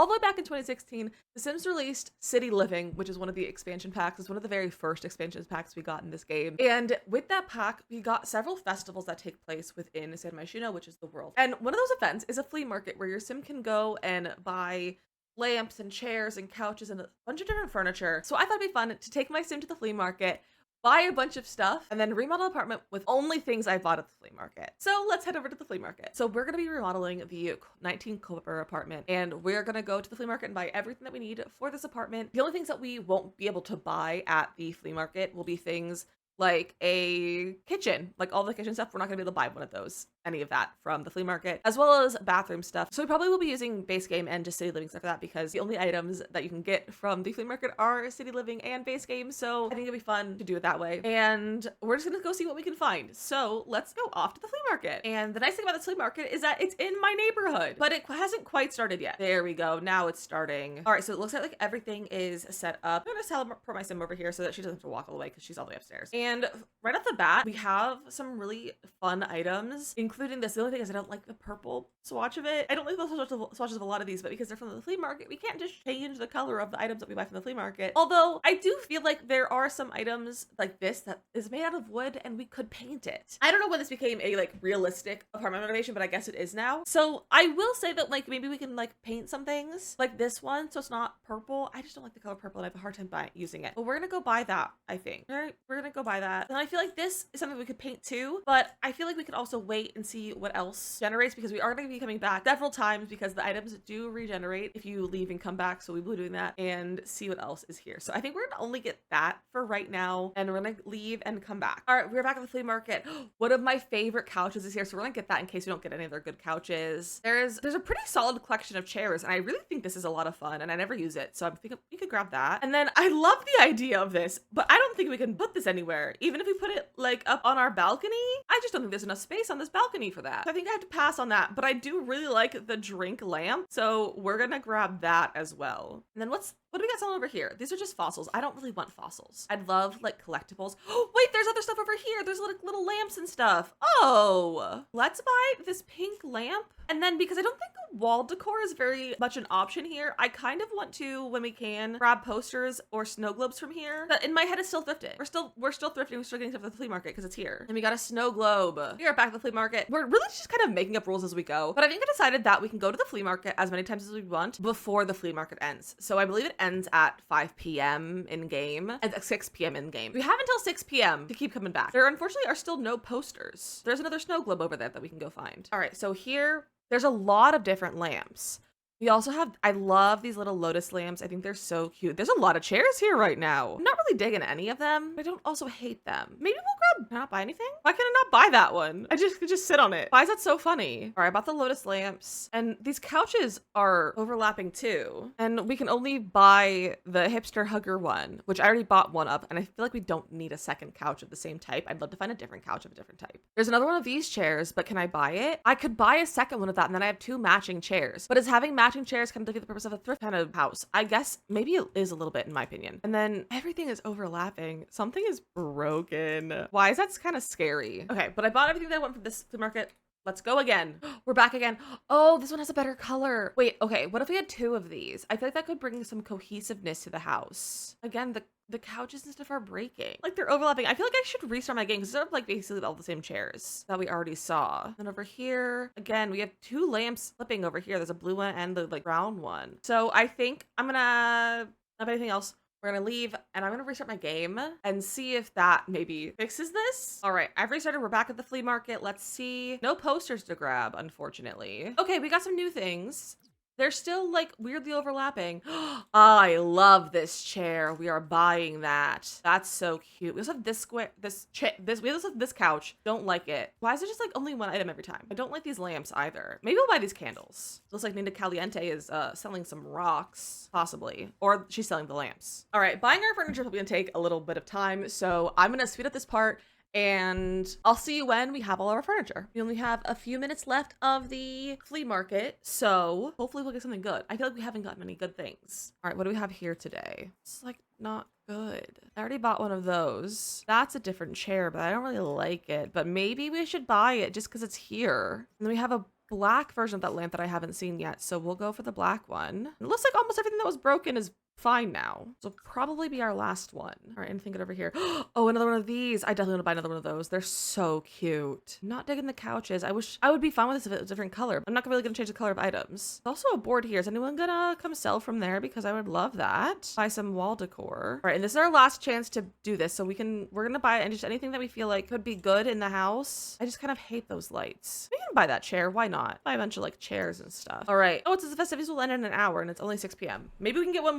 All the way back in 2016, The Sims released City Living, which is one of the expansion packs. It's one of the very first expansion packs we got in this game. And with that pack, we got several festivals that take place within San Myshuno, which is the world. And one of those events is a flea market where your sim can go and buy lamps and chairs and couches and a bunch of different furniture. So I thought it'd be fun to take my sim to the flea market, buy a bunch of stuff, and then remodel an apartment with only things I bought at the flea market. So let's head over to the flea market. So we're gonna be remodeling the 19 Cooper apartment, and we're gonna go to the flea market and buy everything that we need for this apartment. The only things that we won't be able to buy at the flea market will be things like a kitchen, like all the kitchen stuff. We're not gonna be able to buy one of those, any of that from the flea market, as well as bathroom stuff. So we probably will be using base game and just city living stuff for that, because the only items that you can get from the flea market are city living and base game. So I think it'll be fun to do it that way. And we're just gonna go see what we can find. So let's go off to the flea market. And the nice thing about the flea market is that it's in my neighborhood, but it hasn't quite started yet. There we go. Now it's starting. All right, so it looks like everything is set up. I'm gonna teleport my sim over here so that she doesn't have to walk all the way, because she's all the way upstairs. And right off the bat, we have some really fun items, including this. The only thing is I don't like the purple swatch of it. I don't like the swatches of a lot of these, but because they're from the flea market, we can't just change the color of the items that we buy from the flea market. Although I do feel like there are some items like this that is made out of wood and we could paint it. I don't know when this became a like realistic apartment renovation, but I guess it is now. So I will say that like maybe we can like paint some things like this one so it's not purple. I just don't like the color purple and I have a hard time using it. But we're gonna go buy that, I think. All right, we're gonna go buy that. And I feel like this is something we could paint too, but I feel like we could also wait and see what else generates, because we are going to be coming back several times because the items do regenerate if you leave and come back. So we will be doing that and see what else is here. So I think we're gonna only get that for right now, and we're gonna leave and come back. All right, we're back at the flea market. One of my favorite couches is here, so we're gonna get that in case we don't get any other good couches. There's a pretty solid collection of chairs, and I really think this is a lot of fun, and I never use it, so I think we could grab that. And then I love the idea of this, but I don't think we can put this anywhere. Even if we put it like up on our balcony, I just don't think there's enough space on this balcony for that. So I think I have to pass on that, but I do really like the drink lamp, so we're gonna grab that as well. And then what do we got selling over here? These are just fossils. I don't really want fossils. I'd love like collectibles. Oh, wait, there's other stuff over here. There's little lamps and stuff. Oh, let's buy this pink lamp. And then because I don't think the wall decor is very much an option here, I kind of want to, when we can, grab posters or snow globes from here. But in my head, it's still thrifted. We're still thrifting. We're still getting stuff at the flea market because it's here. And we got a snow globe. We are back at the flea market. We're really just kind of making up rules as we go. But I think I decided that we can go to the flea market as many times as we want before the flea market ends. So I believe it ends at 5 p.m. in game and at 6 p.m. in game. We have until 6 p.m. to keep coming back. There unfortunately are still no posters. There's another snow globe over there that we can go find. All right, so here there's a lot of different lamps. We also have, I love these little lotus lamps. I think they're so cute. There's a lot of chairs here right now. I'm not really digging any of them, but I don't also hate them. Maybe we'll grab, can I not buy anything? Why can I not buy that one? I could just sit on it. Why is that so funny? All right, I bought the lotus lamps, and these couches are overlapping too. And we can only buy the hipster hugger one, which I already bought one of, and I feel like we don't need a second couch of the same type. I'd love to find a different couch of a different type. There's another one of these chairs, but can I buy it? I could buy a second one of that, and then I have 2 matching chairs. But is having matching chairs kind of defeat the purpose of a thrift kind of house? I guess maybe it is a little bit in my opinion. And then everything is overlapping. Something is broken. Why is that kind of scary? Okay, but I bought everything that I want from this flea market. Let's go again. We're back again. Oh, this one has a better color. Wait, okay, what if we had 2 of these? I feel like that could bring some cohesiveness to the house. Again, the couches and stuff are breaking. Like they're overlapping. I feel like I should restart my game because they're like basically all the same chairs that we already saw. And over here, again, we have 2 lamps flipping over here. There's a blue one and the like brown one. So I think I'm gonna, not anything else. We're gonna leave and I'm gonna restart my game and see if that maybe fixes this. All right, I've restarted. We're back at the flea market. Let's see. No posters to grab, unfortunately. Okay, we got some new things. They're still like weirdly overlapping. I love this chair. We are buying that. That's so cute. We also have this square, we also have this couch. Don't like it. Why is it just like only one item every time? I don't like these lamps either. Maybe we'll buy these candles. Looks like Nina Caliente is selling some rocks, possibly. Or she's selling the lamps. All right, buying our furniture is probably gonna take a little bit of time. So I'm gonna speed up this part and I'll see you when we have all our furniture. We only have a few minutes left of the flea market, so hopefully we'll get something good. I feel like we haven't gotten many good things. All right, what do we have here today? It's like not good. I already bought one of those. That's a different chair, but I don't really like it. But maybe we should buy it just because it's here. And then we have a black version of that lamp that I haven't seen yet. So we'll go for the black one. It looks like almost everything that was broken is fine now. So probably be our last one. All right, anything good over here? Oh, another one of these. I definitely want to buy another one of those. They're so cute. Not digging the couches. I wish I would be fine with this if it was a different color. I'm not really gonna change the color of items. There's also a board here. Is anyone gonna come sell from there? Because I would love that. Buy some wall decor. All right, and this is our last chance to do this. So we're gonna buy just anything that we feel like could be good in the house. I just kind of hate those lights. We can buy that chair. Why not? Buy a bunch of like chairs and stuff. All right. Oh, it's the festivities will end in an hour and it's only 6 p.m. Maybe we can get one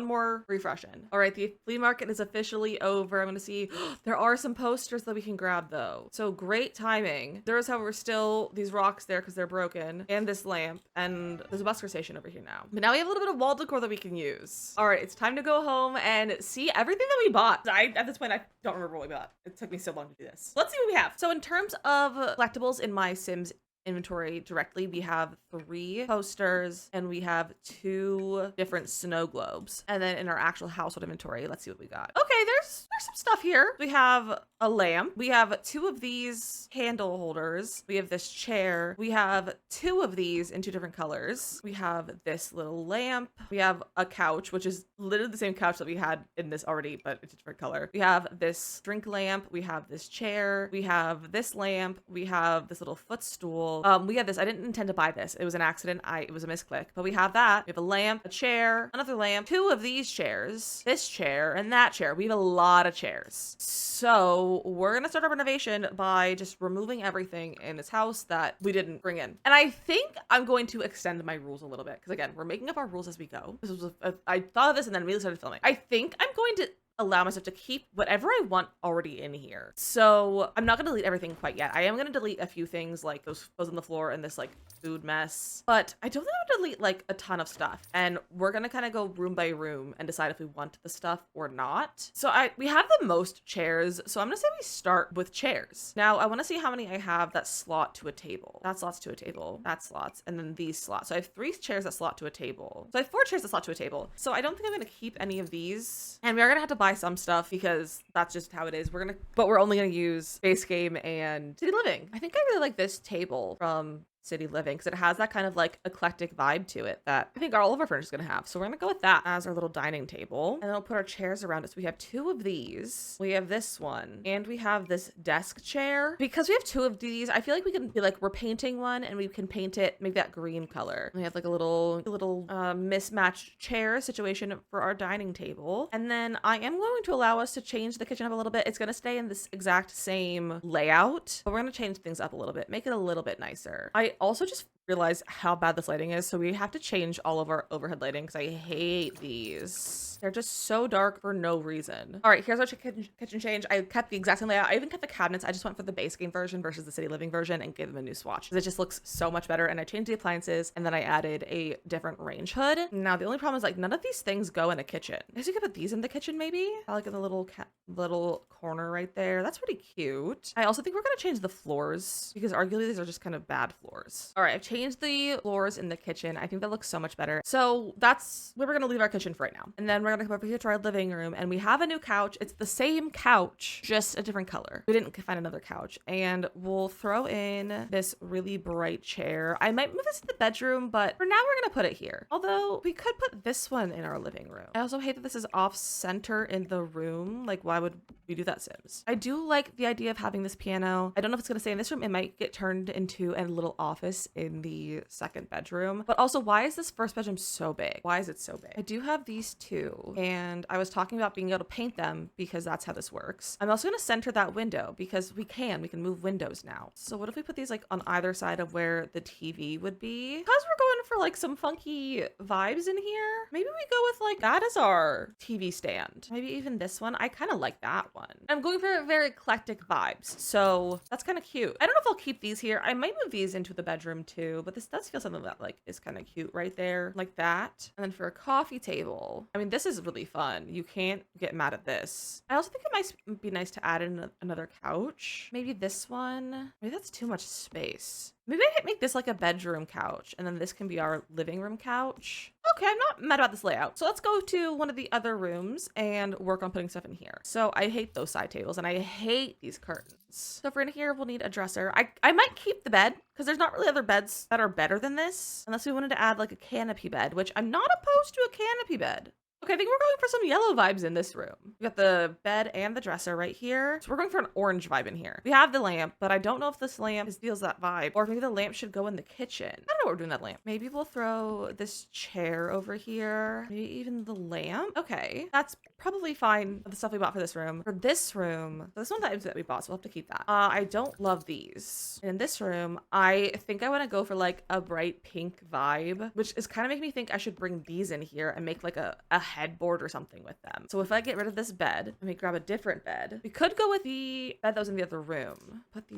more refresh in. All right, the flea market is officially over. I'm gonna see there are some posters that we can grab though. So great timing. There is, however, still these rocks there because they're broken, and this lamp, and there's a busker station over here now. But now we have a little bit of wall decor that we can use. All right, it's time to go home and see everything that we bought. At this point, I don't remember what we bought. It took me so long to do this. Let's see what we have. So in terms of collectibles in my Sims inventory directly, we have 3 posters and we have 2 different snow globes. And then in our actual household inventory, let's see what we got. Okay, there's some stuff here. We have a lamp. We have 2 of these candle holders. We have this chair. We have 2 of these in 2 different colors. We have this little lamp. We have a couch, which is literally the same couch that we had in this already, but it's a different color. We have this drink lamp. We have this chair. We have this lamp. We have this little footstool. We have this. I didn't intend to buy this. It was an accident. It was a misclick, but we have that. We have a lamp, a chair, another lamp, 2 of these chairs, this chair, and that chair. We have a lot of chairs. So we're gonna start our renovation by just removing everything in this house that we didn't bring in. And I think I'm going to extend my rules a little bit because again, we're making up our rules as we go. This was I thought of this and then immediately started filming. I think I'm going to allow myself to keep whatever I want already in here. So I'm not gonna delete everything quite yet. I am gonna delete a few things like those clothes on the floor and this like food mess, but I don't think I'm gonna delete like a ton of stuff. And we're gonna kind of go room by room and decide if we want the stuff or not. So we have the most chairs. So I'm gonna say we start with chairs. Now I wanna see how many I have that slot to a table. That slots to a table, that slots, and then these slots. So I have 3 chairs that slot to a table. So I have 4 chairs that slot to a table. So I don't think I'm gonna keep any of these. And we are gonna have to buy some stuff because that's just how it is. But we're only gonna use base game and city living. I think I really like this table from City Living because it has that kind of like eclectic vibe to it that I think all of our furniture is gonna have. So we're gonna go with that as our little dining table, and then we'll put our chairs around it. So we have 2 of these, we have this one, and we have this desk chair. Because we have 2 of these, I feel like we can be like, we're painting one and we can paint it, make that green color. We have like a little mismatched chair situation for our dining table. And then I am going to allow us to change the kitchen up a little bit. It's gonna stay in this exact same layout, but we're gonna change things up a little bit, make it a little bit nicer. I also just realized how bad this lighting is, so we have to change all of our overhead lighting because I hate these. They're just so dark for no reason. All right, here's our kitchen change. I kept the exact same layout. I even kept the cabinets. I just went for the base game version versus the city living version and gave them a new swatch because it just looks so much better. And I changed the appliances and then I added a different range hood. Now the only problem is like none of these things go in a kitchen. I guess you could put these in the kitchen maybe. I like in the little corner right there. That's pretty cute. I also think we're gonna change the floors because arguably these are just kind of bad floors. All right, I've changed the floors in the kitchen. I think that looks so much better. So that's where we're gonna leave our kitchen for right now. And then we're gonna come over here to our living room and we have a new couch. It's the same couch, just a different color. We didn't find another couch. And we'll throw in this really bright chair. I might move this to the bedroom, but for now we're gonna put it here. Although we could put this one in our living room. I also hate that this is off center in the room. Like why would we do that, Sims? I do like the idea of having this piano. I don't know if it's gonna stay in this room. It might get turned into a little office in the second bedroom. But also, why is this first bedroom so big? Why is it so big? I do have these 2, and I was talking about being able to paint them because that's how this works. I'm also gonna center that window because we can move windows now. So what if we put these like on either side of where the TV would be? Because we're going for like some funky vibes in here, maybe we go with like that as our TV stand. Maybe even this one. I kind of like that one. I'm going for very eclectic vibes, so that's kind of cute. I don't know if I'll keep these here. I might move these into the bedroom too, but this does feel something that like is kind of cute right there, like that. And then for a coffee table, I mean, this is really fun. You can't get mad at this. I also think it might be nice to add in another couch. Maybe this one. Maybe that's too much space. Maybe I could make this like a bedroom couch, and then this can be our living room couch. Okay, I'm not mad about this layout. So let's go to one of the other rooms and work on putting stuff in here. So I hate those side tables and I hate these curtains. So for in here, we'll need a dresser. I might keep the bed because there's not really other beds that are better than this, unless we wanted to add like a canopy bed, which I'm not opposed to a canopy bed. Okay, I think we're going for some yellow vibes in this room. We got the bed and the dresser right here. So we're going for an orange vibe in here. We have the lamp, but I don't know if this lamp steals that vibe, or if maybe the lamp should go in the kitchen. I don't know what we're doing with that lamp. Maybe we'll throw this chair over here. Maybe even the lamp. Okay, that's probably fine with the stuff we bought for this room. For this room, so this one's the items that we bought, so we'll have to keep that. I don't love these. And in this room, I think I want to go for like a bright pink vibe, which is kind of making me think I should bring these in here and make like a headboard or something with them. So if I get rid of this bed, let me grab a different bed. We could go with the bed that was in the other room. Put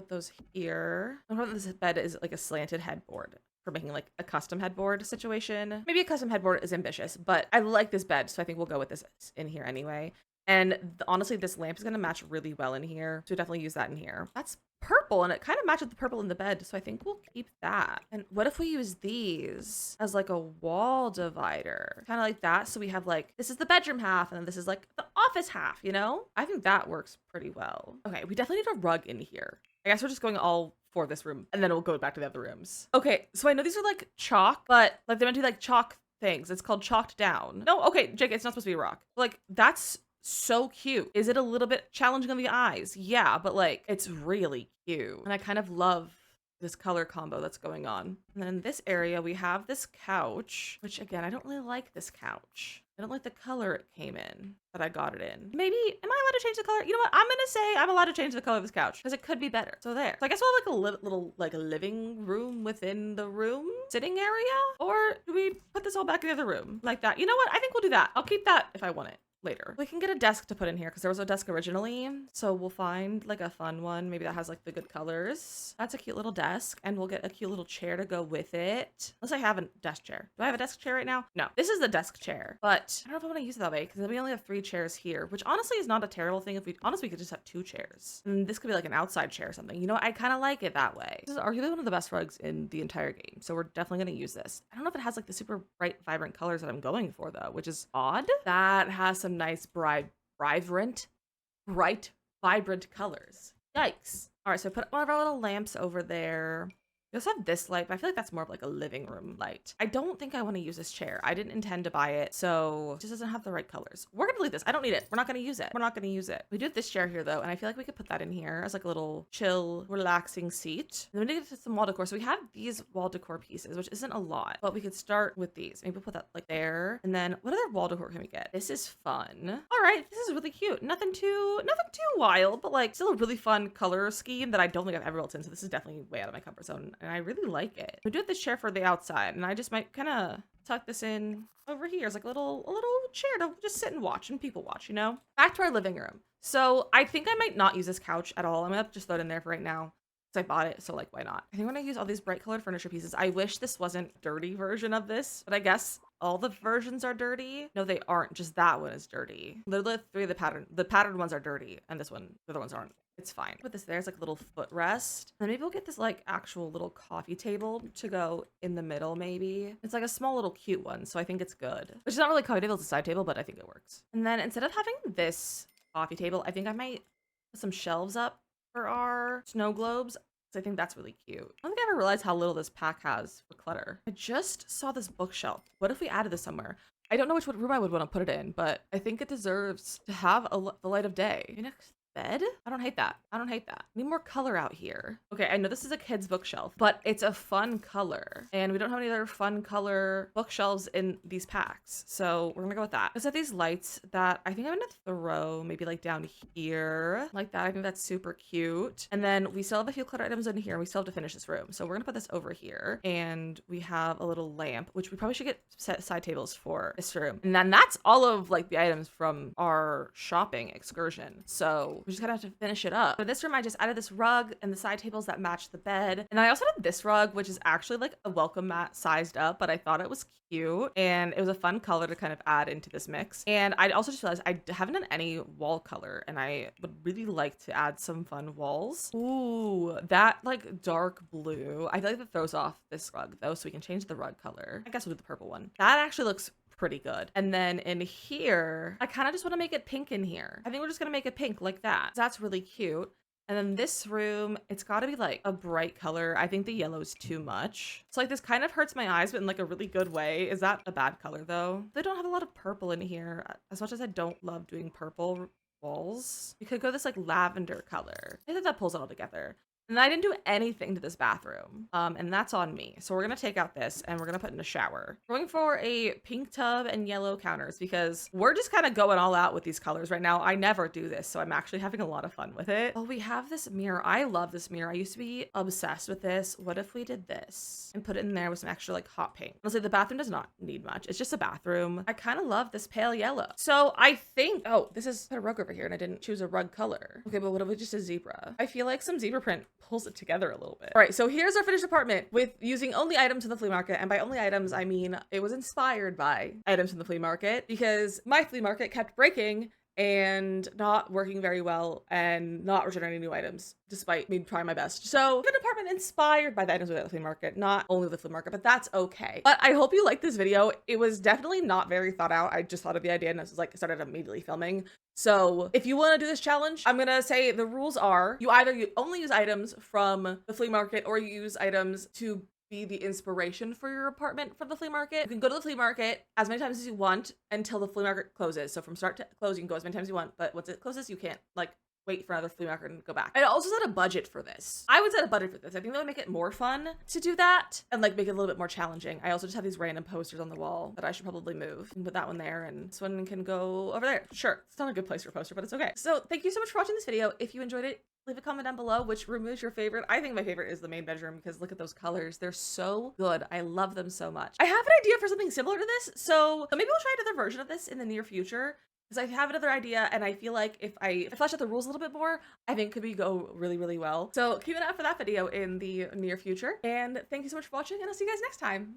those here. I don't know if this bed is like a slanted headboard for making like a custom headboard situation. Maybe a custom headboard is ambitious, but I like this bed, so I think we'll go with this in here anyway. And honestly, this lamp is going to match really well in here. So definitely use that in here. That's purple and it kind of matches the purple in the bed. So I think we'll keep that. And what if we use these as like a wall divider? Kind of like that. So we have like, this is the bedroom half and then this is like the office half, you know? I think that works pretty well. Okay, we definitely need a rug in here. I guess we're just going all for this room and then we'll go back to the other rooms. Okay, so I know these are like chalk, but like they meant to be like chalk things. It's called chalked down. No, okay, Jake, it's not supposed to be a rock. Like that's so cute. Is it a little bit challenging on the eyes? Yeah, but like it's really cute. And I kind of love this color combo that's going on. And then in this area, we have this couch, which again, I don't really like this couch. I don't like the color it came in that I got it in. Maybe, am I allowed to change the color? You know what? I'm gonna say I'm allowed to change the color of this couch because it could be better. So there. So I guess we'll have like a little like a living room within the room sitting area, or do we put this all back in the other room like that? You know what? I think we'll do that. I'll keep that if I want it later. We can get a desk to put in here because there was a desk originally. So we'll find like a fun one. Maybe that has like the good colors. That's a cute little desk. And we'll get a cute little chair to go with it. Unless I have a desk chair. Do I have a desk chair right now? No, this is the desk chair, but I don't know if I want to use it that way because we only have 3 chairs here, which honestly is not a terrible thing. If we honestly could just have 2 chairs. And this could be like an outside chair or something. You know, I kind of like it that way. This is arguably one of the best rugs in the entire game. So we're definitely going to use this. I don't know if it has like the super bright, vibrant colors that I'm going for though, which is odd. That has some nice bright, vibrant colors. Yikes. All right, so put one of our little lamps over there. We also have this light, but I feel like that's more of like a living room light. I don't think I want to use this chair. I didn't intend to buy it, so it just doesn't have the right colors. We're gonna leave this. I don't need it. We're not gonna use it. We're not gonna use it. We do have this chair here though, and I feel like we could put that in here as like a little chill, relaxing seat. And then we need to get some wall decor. So we have these wall decor pieces, which isn't a lot, but we could start with these. Maybe we'll put that like there. And then what other wall decor can we get? This is fun. All right, this is really cute. Nothing too wild, but like still a really fun color scheme that I don't think I've ever built in. So this is definitely way out of my comfort zone. And I really like it. We do have this chair for the outside, and I just might kind of tuck this in over here as like a little chair to just sit and watch and people watch, you know? Back to our living room. So I think I might not use this couch at all. I'm gonna just throw it in there for right now because I bought it, so like why not? I think I'm gonna use all these bright colored furniture pieces. I wish this wasn't a dirty version of this, but I guess all the versions are dirty. No, they aren't. Just that one is dirty. Literally 3 of the patterned ones are dirty, and this one, the other ones aren't. It's fine. Put this there as like a little footrest. And maybe we'll get this like actual little coffee table to go in the middle maybe. It's like a small little cute one, so I think it's good. Which is not really a coffee table, it's a side table, but I think it works. And then instead of having this coffee table, I think I might put some shelves up for our snow globes. I think that's really cute. I don't think I ever realized how little this pack has for clutter. I just saw this bookshelf. What if we added this somewhere? I don't know which room I would want to put it in, but I think it deserves to have the light of day. Maybe next bed? I don't hate that. I don't hate that. Need more color out here. Okay, I know this is a kid's bookshelf, but it's a fun color. And we don't have any other fun color bookshelves in these packs. So we're gonna go with that. Let's have these lights that I think I'm gonna throw maybe like down here. Like that. I think that's super cute. And then we still have a few clutter items in here and we still have to finish this room. So we're gonna put this over here. And we have a little lamp, which we probably should get set side tables for this room. And then that's all of like the items from our shopping excursion. So We just gotta have to finish it up. For this room, I just added this rug and the side tables that match the bed. And I also did this rug, which is actually like a welcome mat sized up, but I thought it was cute and it was a fun color to kind of add into this mix. And I also just realized I haven't done any wall color and I would really like to add some fun walls. Ooh, that like dark blue. I feel like that throws off this rug though, so we can change the rug color. I guess we'll do the purple one. That actually looks pretty good. And then in here, I kind of just want to make it pink in here. I think we're just gonna make it pink like that. That's really cute. And then this room, it's got to be like a bright color. I think the yellow is too much. So like this kind of hurts my eyes, but in like a really good way. Is that a bad color though? They don't have a lot of purple in here. As much as I don't love doing purple walls, we could go this like lavender color. I think that pulls it all together. And I didn't do anything to this bathroom, and that's on me. So we're gonna take out this and we're gonna put in a shower. We're going for a pink tub and yellow counters because we're just kind of going all out with these colors right now. I never do this, so I'm actually having a lot of fun with it. Oh, we have this mirror. I love this mirror. I used to be obsessed with this. What if we did this and put it in there with some extra like hot pink? Honestly, the bathroom does not need much. It's just a bathroom. I kind of love this pale yellow. So I think, oh, this is a rug over here and I didn't choose a rug color. Okay, but what if we just a zebra? I feel like some zebra print pulls it together a little bit. All right, so here's our finished apartment with using only items in the flea market. And by only items, I mean it was inspired by items from the flea market because my flea market kept breaking and not working very well and not returning any new items despite me trying my best. So an apartment inspired by the items at the flea market, not only the flea market, but that's okay. But I hope you liked this video. It was definitely not very thought out. I just thought of the idea and I was like, started immediately filming. So if you want to do this challenge, I'm gonna say the rules are you only use items from the flea market or you use items to be the inspiration for your apartment for the flea market. You can go to the flea market as many times as you want until the flea market closes. So from start to close, you can go as many times as you want, but once it closes, you can't like wait for another flea market and go back. I also set a budget for this. I would set a budget for this. I think that would make it more fun to do that and like make it a little bit more challenging. I also just have these random posters on the wall that I should probably move and put that one there and this one can go over there. Sure, it's not a good place for a poster, but it's okay. So thank you so much for watching this video. If you enjoyed it, leave a comment down below which room is your favorite. I think my favorite is the main bedroom because look at those colors. They're so good. I love them so much. I have an idea for something similar to this. So maybe we'll try another version of this in the near future because I have another idea and I feel like if I flesh out the rules a little bit more, I think could go really, really well. So keep an eye out for that video in the near future. And thank you so much for watching and I'll see you guys next time.